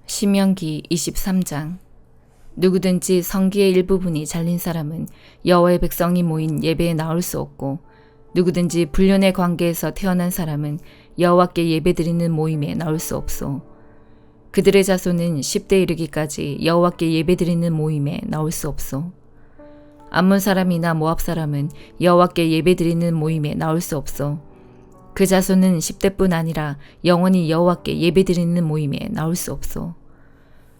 신명기 23장. 누구든지 성기의 일부분이 잘린 사람은 여호와의 백성이 모인 예배에 나올 수 없고, 누구든지 불륜의 관계에서 태어난 사람은 여호와께 예배드리는 모임에 나올 수 없소. 그들의 자손은 10대 이르기까지 여호와께 예배드리는 모임에 나올 수 없소. 암몬 사람이나 모압 사람은 여호와께 예배드리는 모임에 나올 수 없소. 그 자손은 10대뿐 아니라 영원히 여호와께 예배드리는 모임에 나올 수 없소.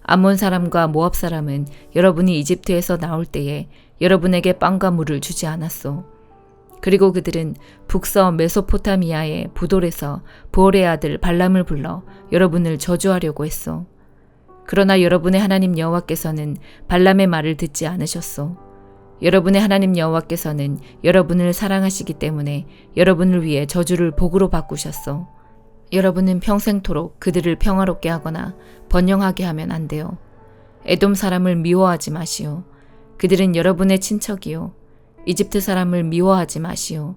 암몬 사람과 모압 사람은 여러분이 이집트에서 나올 때에 여러분에게 빵과 물을 주지 않았소. 그리고 그들은 북서 메소포타미아의 부돌에서 보올의 아들 발람을 불러 여러분을 저주하려고 했소. 그러나 여러분의 하나님 여호와께서는 발람의 말을 듣지 않으셨소. 여러분의 하나님 여호와께서는 여러분을 사랑하시기 때문에 여러분을 위해 저주를 복으로 바꾸셨소. 여러분은 평생토록 그들을 평화롭게 하거나 번영하게 하면 안 돼요. 에돔 사람을 미워하지 마시오. 그들은 여러분의 친척이요. 이집트 사람을 미워하지 마시오.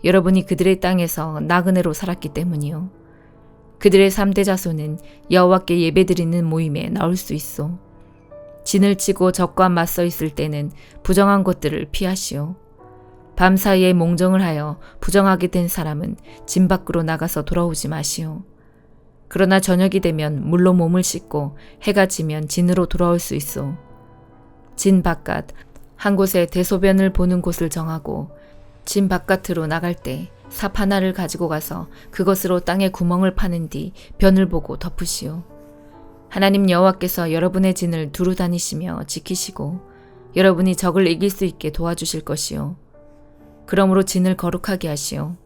여러분이 그들의 땅에서 나그네로 살았기 때문이요. 그들의 3대 자손은 여호와께 예배드리는 모임에 나올 수 있어. 진을 치고 적과 맞서 있을 때는 부정한 것들을 피하시오. 밤사이에 몽정을 하여 부정하게 된 사람은 진 밖으로 나가서 돌아오지 마시오. 그러나 저녁이 되면 물로 몸을 씻고 해가 지면 진으로 돌아올 수 있어. 진 바깥 한 곳에 대소변을 보는 곳을 정하고, 진 바깥으로 나갈 때 삽 하나를 가지고 가서 그것으로 땅에 구멍을 파는 뒤 변을 보고 덮으시오. 하나님 여호와께서 여러분의 진을 두루 다니시며 지키시고 여러분이 적을 이길 수 있게 도와주실 것이요. 그러므로 진을 거룩하게 하시오.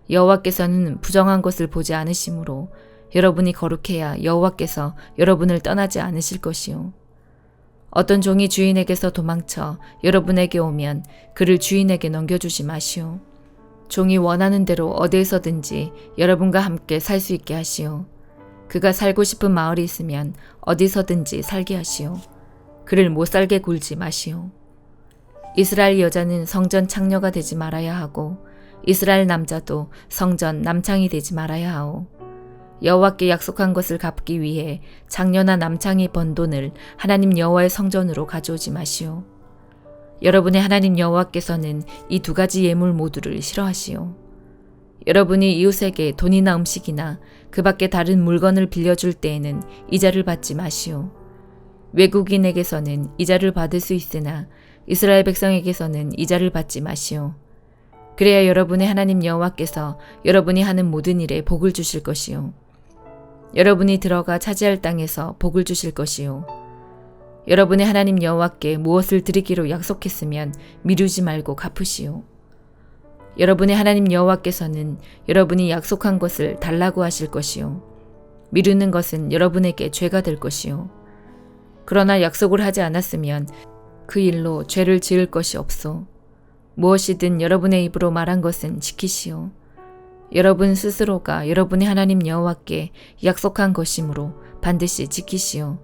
여호와께서는 부정한 것을 보지 않으시므로 여러분이 거룩해야 여호와께서 여러분을 떠나지 않으실 것이요. 어떤 종이 주인에게서 도망쳐 여러분에게 오면 그를 주인에게 넘겨주지 마시오. 종이 원하는 대로 어디에서든지 여러분과 함께 살 수 있게 하시오. 그가 살고 싶은 마을이 있으면 어디서든지 살게 하시오. 그를 못 살게 굴지 마시오. 이스라엘 여자는 성전 창녀가 되지 말아야 하고, 이스라엘 남자도 성전 남창이 되지 말아야 하오. 여호와께 약속한 것을 갚기 위해 장녀나 남창이 번 돈을 하나님 여호와의 성전으로 가져오지 마시오. 여러분의 하나님 여호와께서는 이 2가지 예물 모두를 싫어하시오. 여러분이 이웃에게 돈이나 음식이나 그 밖에 다른 물건을 빌려줄 때에는 이자를 받지 마시오. 외국인에게서는 이자를 받을 수 있으나 이스라엘 백성에게서는 이자를 받지 마시오. 그래야 여러분의 하나님 여호와께서 여러분이 하는 모든 일에 복을 주실 것이요. 여러분이 들어가 차지할 땅에서 복을 주실 것이요. 여러분의 하나님 여호와께 무엇을 드리기로 약속했으면 미루지 말고 갚으시오. 여러분의 하나님 여호와께서는 여러분이 약속한 것을 달라고 하실 것이요. 미루는 것은 여러분에게 죄가 될 것이요. 그러나 약속을 하지 않았으면 그 일로 죄를 지을 것이 없소. 무엇이든 여러분의 입으로 말한 것은 지키시오. 여러분 스스로가 여러분의 하나님 여호와께 약속한 것이므로 반드시 지키시오.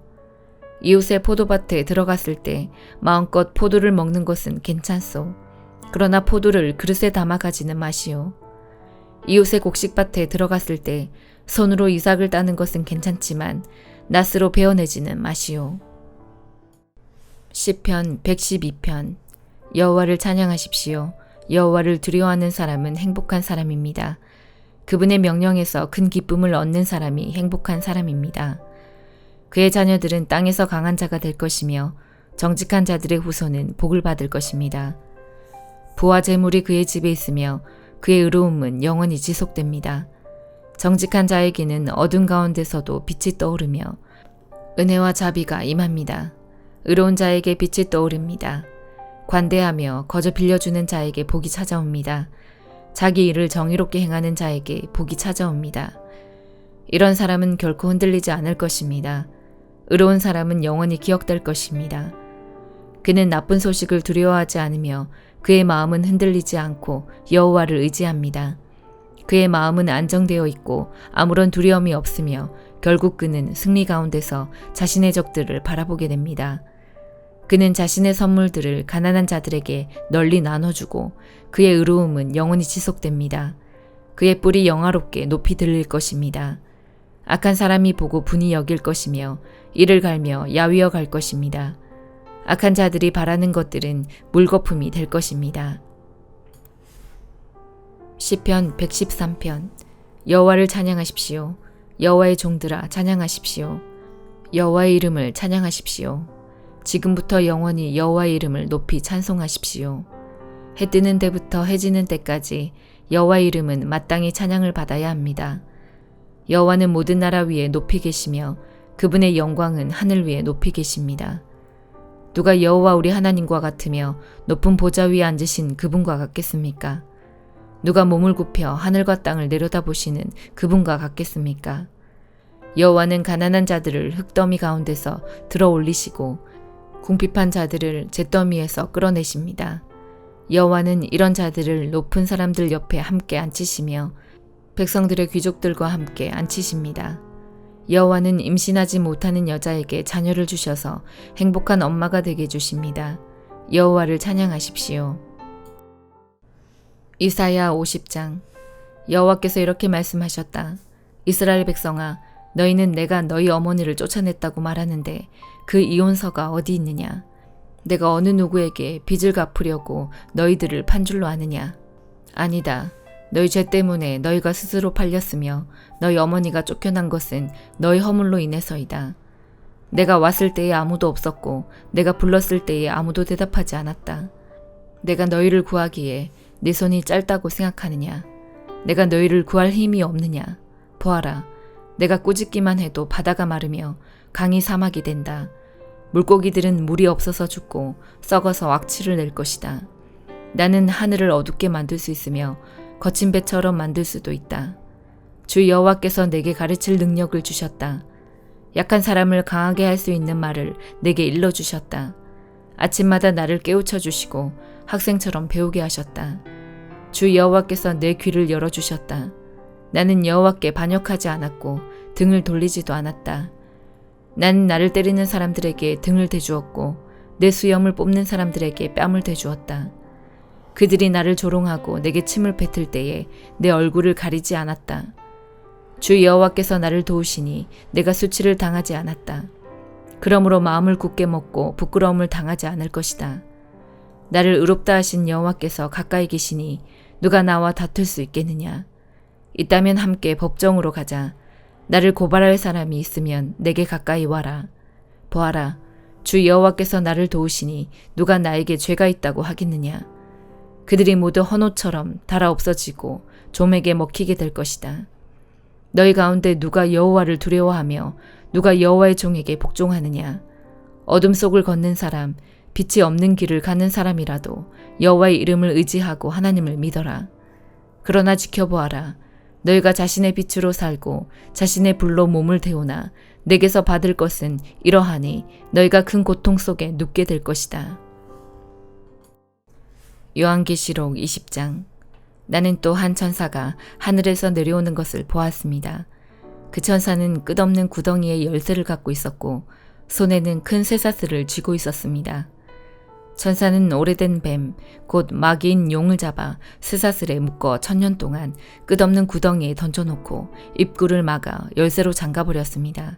이웃의 포도밭에 들어갔을 때 마음껏 포도를 먹는 것은 괜찮소. 그러나 포도를 그릇에 담아 가지는 마시오. 이웃의 곡식밭에 들어갔을 때 손으로 이삭을 따는 것은 괜찮지만 낫으로 베어내지는 마시오. 시편 112편. 여호와를 찬양하십시오. 여호와를 두려워하는 사람은 행복한 사람입니다. 그분의 명령에서 큰 기쁨을 얻는 사람이 행복한 사람입니다. 그의 자녀들은 땅에서 강한 자가 될 것이며 정직한 자들의 후손은 복을 받을 것입니다. 부와 재물이 그의 집에 있으며 그의 의로움은 영원히 지속됩니다. 정직한 자에게는 어둠 가운데서도 빛이 떠오르며 은혜와 자비가 임합니다. 의로운 자에게 빛이 떠오릅니다. 관대하며 거저 빌려주는 자에게 복이 찾아옵니다. 자기 일을 정의롭게 행하는 자에게 복이 찾아옵니다. 이런 사람은 결코 흔들리지 않을 것입니다. 의로운 사람은 영원히 기억될 것입니다. 그는 나쁜 소식을 두려워하지 않으며 그의 마음은 흔들리지 않고 여호와를 의지합니다. 그의 마음은 안정되어 있고 아무런 두려움이 없으며 결국 그는 승리 가운데서 자신의 적들을 바라보게 됩니다. 그는 자신의 선물들을 가난한 자들에게 널리 나눠주고 그의 의로움은 영원히 지속됩니다. 그의 뿔이 영화롭게 높이 들릴 것입니다. 악한 사람이 보고 분이 여길 것이며 이를 갈며 야위어 갈 것입니다. 악한 자들이 바라는 것들은 물거품이 될 것입니다. 시편 113편. 여호와를 찬양하십시오. 여호와의 종들아 찬양하십시오. 여호와의 이름을 찬양하십시오. 지금부터 영원히 여호와의 이름을 높이 찬송하십시오. 해 뜨는 때부터 해 지는 때까지 여호와의 이름은 마땅히 찬양을 받아야 합니다. 여호와는 모든 나라 위에 높이 계시며 그분의 영광은 하늘 위에 높이 계십니다. 누가 여호와 우리 하나님과 같으며 높은 보좌 위에 앉으신 그분과 같겠습니까? 누가 몸을 굽혀 하늘과 땅을 내려다보시는 그분과 같겠습니까? 여호와는 가난한 자들을 흙더미 가운데서 들어 올리시고 궁핍한 자들을 잿더미에서 끌어내십니다. 여호와는 이런 자들을 높은 사람들 옆에 함께 앉히시며 백성들의 귀족들과 함께 앉히십니다. 여호와는 임신하지 못하는 여자에게 자녀를 주셔서 행복한 엄마가 되게 해주십니다. 여호와를 찬양하십시오. 이사야 50장. 여호와께서 이렇게 말씀하셨다. 이스라엘 백성아, 너희는 내가 너희 어머니를 쫓아냈다고 말하는데 그 이혼서가 어디 있느냐? 내가 어느 누구에게 빚을 갚으려고 너희들을 판 줄로 아느냐? 아니다. 너희 죄 때문에 너희가 스스로 팔렸으며 너희 어머니가 쫓겨난 것은 너희 허물로 인해서이다. 내가 왔을 때에 아무도 없었고 내가 불렀을 때에 아무도 대답하지 않았다. 내가 너희를 구하기에 내 손이 짧다고 생각하느냐? 내가 너희를 구할 힘이 없느냐? 보아라. 내가 꾸짖기만 해도 바다가 마르며 강이 사막이 된다. 물고기들은 물이 없어서 죽고 썩어서 악취를 낼 것이다. 나는 하늘을 어둡게 만들 수 있으며 거친 배처럼 만들 수도 있다. 주 여호와께서 내게 가르칠 능력을 주셨다. 약한 사람을 강하게 할 수 있는 말을 내게 일러주셨다. 아침마다 나를 깨우쳐 주시고 학생처럼 배우게 하셨다. 주 여호와께서 내 귀를 열어주셨다. 나는 여호와께 반역하지 않았고 등을 돌리지도 않았다. 나는 나를 때리는 사람들에게 등을 대주었고 내 수염을 뽑는 사람들에게 뺨을 대주었다. 그들이 나를 조롱하고 내게 침을 뱉을 때에 내 얼굴을 가리지 않았다. 주 여호와께서 나를 도우시니 내가 수치를 당하지 않았다. 그러므로 마음을 굳게 먹고 부끄러움을 당하지 않을 것이다. 나를 의롭다 하신 여호와께서 가까이 계시니 누가 나와 다툴 수 있겠느냐? 있다면 함께 법정으로 가자. 나를 고발할 사람이 있으면 내게 가까이 와라. 보아라. 주 여호와께서 나를 도우시니 누가 나에게 죄가 있다고 하겠느냐? 그들이 모두 헌옷처럼 닳아 없어지고 좀에게 먹히게 될 것이다. 너희 가운데 누가 여호와를 두려워하며 누가 여호와의 종에게 복종하느냐? 어둠 속을 걷는 사람, 빛이 없는 길을 가는 사람이라도 여호와의 이름을 의지하고 하나님을 믿어라. 그러나 지켜보아라. 너희가 자신의 빛으로 살고 자신의 불로 몸을 데우나 내게서 받을 것은 이러하니 너희가 큰 고통 속에 눕게 될 것이다. 요한계시록 20장. 나는 또 한 천사가 하늘에서 내려오는 것을 보았습니다. 그 천사는 끝없는 구덩이에 열쇠를 갖고 있었고 손에는 큰 쇠사슬을 쥐고 있었습니다. 천사는 오래된 뱀, 곧 마귀인 용을 잡아 쇠사슬에 묶어 1000년 동안 끝없는 구덩이에 던져놓고 입구를 막아 열쇠로 잠가버렸습니다.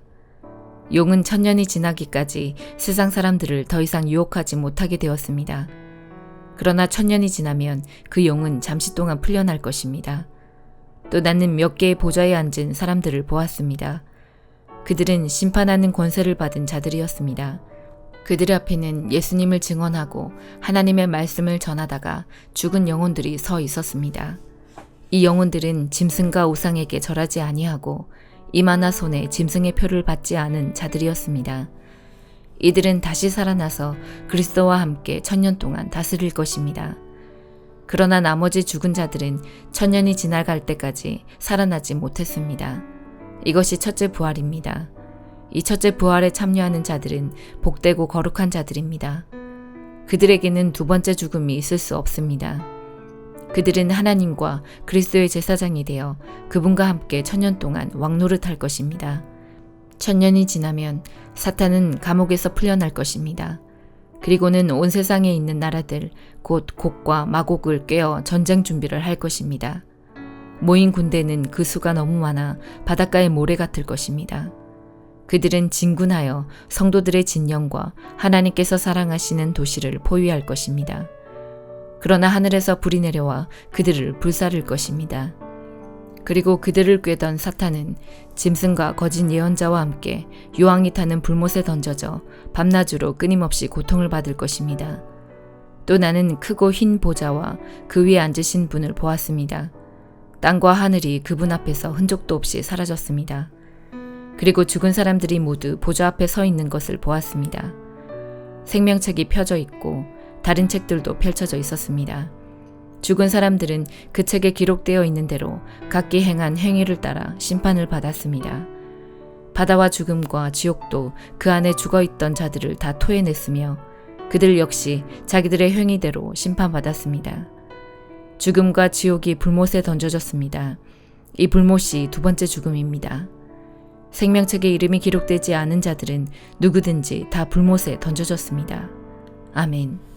용은 1000년이 지나기까지 세상 사람들을 더 이상 유혹하지 못하게 되었습니다. 그러나 1000년이 지나면 그 용은 잠시 동안 풀려날 것입니다. 또 나는 몇 개의 보좌에 앉은 사람들을 보았습니다. 그들은 심판하는 권세를 받은 자들이었습니다. 그들 앞에는 예수님을 증언하고 하나님의 말씀을 전하다가 죽은 영혼들이 서 있었습니다. 이 영혼들은 짐승과 우상에게 절하지 아니하고 이마나 손에 짐승의 표를 받지 않은 자들이었습니다. 이들은 다시 살아나서 그리스도와 함께 1000년 동안 다스릴 것입니다. 그러나 나머지 죽은 자들은 1000년이 지나갈 때까지 살아나지 못했습니다. 이것이 첫째 부활입니다. 이 첫째 부활에 참여하는 자들은 복되고 거룩한 자들입니다. 그들에게는 두 번째 죽음이 있을 수 없습니다. 그들은 하나님과 그리스도의 제사장이 되어 그분과 함께 1000년 동안 왕노릇할 것입니다. 1000년이 지나면 사탄은 감옥에서 풀려날 것입니다. 그리고는 온 세상에 있는 나라들, 곧 곡과 마곡을 꿰어 전쟁 준비를 할 것입니다. 모인 군대는 그 수가 너무 많아 바닷가의 모래 같을 것입니다. 그들은 진군하여 성도들의 진영과 하나님께서 사랑하시는 도시를 포위할 것입니다. 그러나 하늘에서 불이 내려와 그들을 불사를 것입니다. 그리고 그들을 꾀던 사탄은 짐승과 거짓 예언자와 함께 유황이 타는 불못에 던져져 밤낮으로 끊임없이 고통을 받을 것입니다. 또 나는 크고 흰 보좌와 그 위에 앉으신 분을 보았습니다. 땅과 하늘이 그분 앞에서 흔적도 없이 사라졌습니다. 그리고 죽은 사람들이 모두 보좌 앞에 서 있는 것을 보았습니다. 생명책이 펴져 있고 다른 책들도 펼쳐져 있었습니다. 죽은 사람들은 그 책에 기록되어 있는 대로 각기 행한 행위를 따라 심판을 받았습니다. 바다와 죽음과 지옥도 그 안에 죽어있던 자들을 다 토해냈으며 그들 역시 자기들의 행위대로 심판받았습니다. 죽음과 지옥이 불못에 던져졌습니다. 이 불못이 두 번째 죽음입니다. 생명책에 이름이 기록되지 않은 자들은 누구든지 다 불못에 던져졌습니다. 아멘.